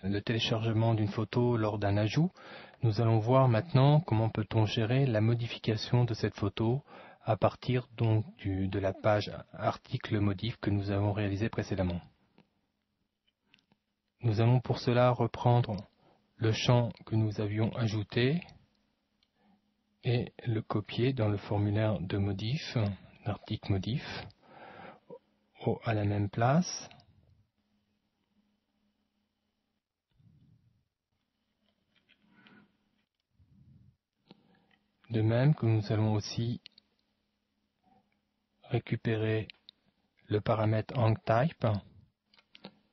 le téléchargement d'une photo lors d'un ajout. Nous allons voir maintenant comment peut-on gérer la modification de cette photo à partir donc de la page article modif que nous avons réalisé précédemment. Nous allons pour cela reprendre le champ que nous avions ajouté et le copier dans le formulaire de modif, l'article modif, à la même place. De même que nous allons aussi récupérer le paramètre HangType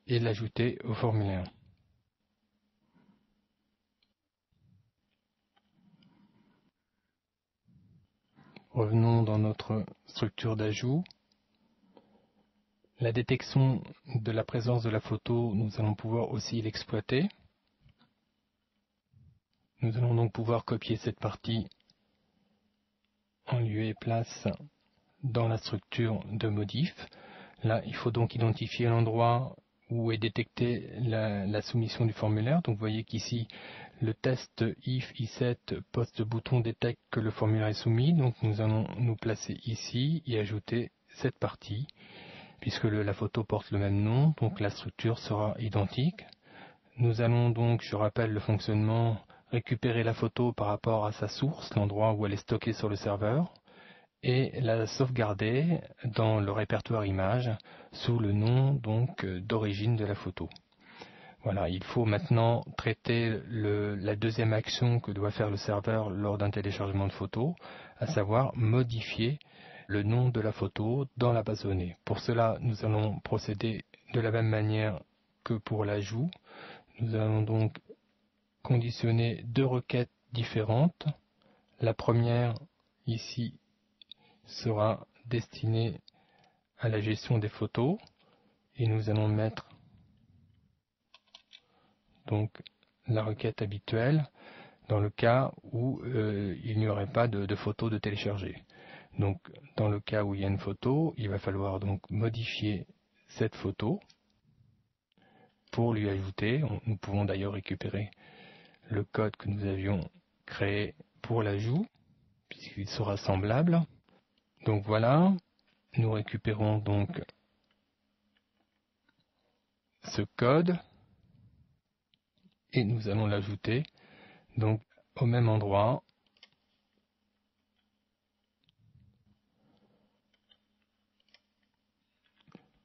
et l'ajouter au formulaire. Revenons dans notre structure d'ajout. La détection de la présence de la photo, nous allons pouvoir aussi l'exploiter. Nous allons donc pouvoir copier cette partie en lieu et place dans la structure de modif. Là, il faut donc identifier l'endroit où est détectée la soumission du formulaire. Donc vous voyez qu'ici, le test if i7 post bouton détecte que le formulaire est soumis. Donc nous allons nous placer ici et ajouter cette partie, puisque la photo porte le même nom, donc la structure sera identique. Nous allons donc, je rappelle le fonctionnement, récupérer la photo par rapport à sa source, l'endroit où elle est stockée sur le serveur, et la sauvegarder dans le répertoire images sous le nom donc d'origine de la photo. Voilà, il faut maintenant traiter la deuxième action que doit faire le serveur lors d'un téléchargement de photo, à savoir modifier le nom de la photo dans la base de données. Pour cela, nous allons procéder de la même manière que pour l'ajout. Nous allons donc conditionner deux requêtes différentes. La première, ici, sera destinée à la gestion des photos et nous allons mettre donc la requête habituelle dans le cas où il n'y aurait pas de photo de télécharger. Donc dans le cas où il y a une photo, il va falloir donc modifier cette photo pour lui ajouter. Nous pouvons d'ailleurs récupérer le code que nous avions créé pour l'ajout puisqu'il sera semblable. Donc voilà, nous récupérons donc ce code et nous allons l'ajouter donc au même endroit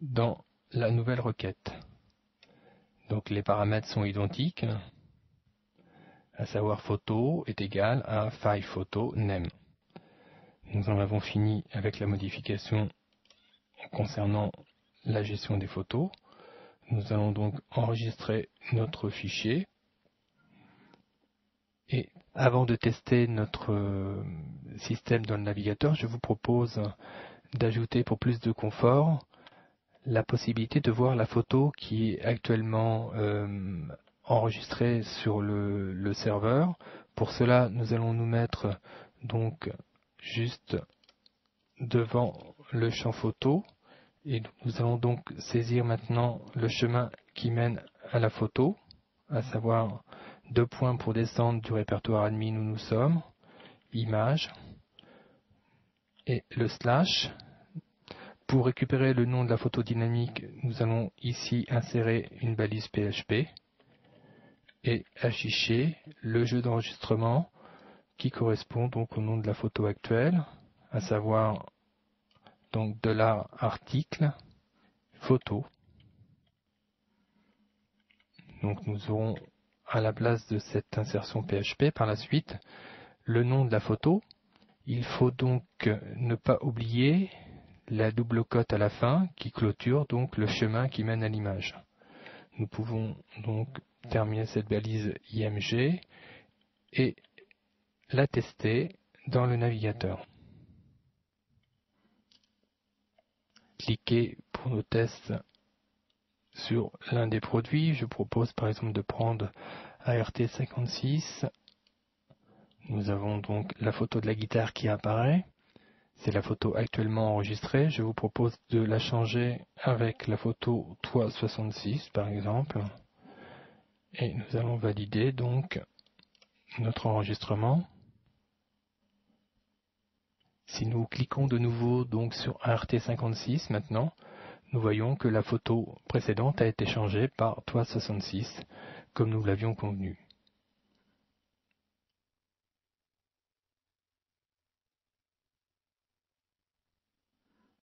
dans la nouvelle requête. Donc les paramètres sont identiques, à savoir photo est égal à FilePhotoName. Nous en avons fini avec la modification concernant la gestion des photos. Nous allons donc enregistrer notre fichier. Et avant de tester notre système dans le navigateur, je vous propose d'ajouter pour plus de confort la possibilité de voir la photo qui est actuellement enregistrée sur le serveur. Pour cela, nous allons nous mettre donc juste devant le champ photo et nous allons donc saisir maintenant le chemin qui mène à la photo, à savoir 2 points pour descendre du répertoire admin où nous sommes, image et le slash. Pour récupérer le nom de la photo dynamique, nous allons ici insérer une balise PHP et afficher le jeu d'enregistrement qui correspond donc au nom de la photo actuelle, à savoir donc $article photo. Donc nous aurons à la place de cette insertion PHP par la suite le nom de la photo. Il faut donc ne pas oublier la double cote à la fin qui clôture donc le chemin qui mène à l'image. Nous pouvons donc terminer cette balise IMG et la tester dans le navigateur. Cliquez pour nos tests sur l'un des produits. Je propose par exemple de prendre ART56. Nous avons donc la photo de la guitare qui apparaît. C'est la photo actuellement enregistrée. Je vous propose de la changer avec la photo Toi 66 par exemple. Et nous allons valider donc notre enregistrement. Si nous cliquons de nouveau donc sur ART56 maintenant, nous voyons que la photo précédente a été changée par Toi66, comme nous l'avions convenu.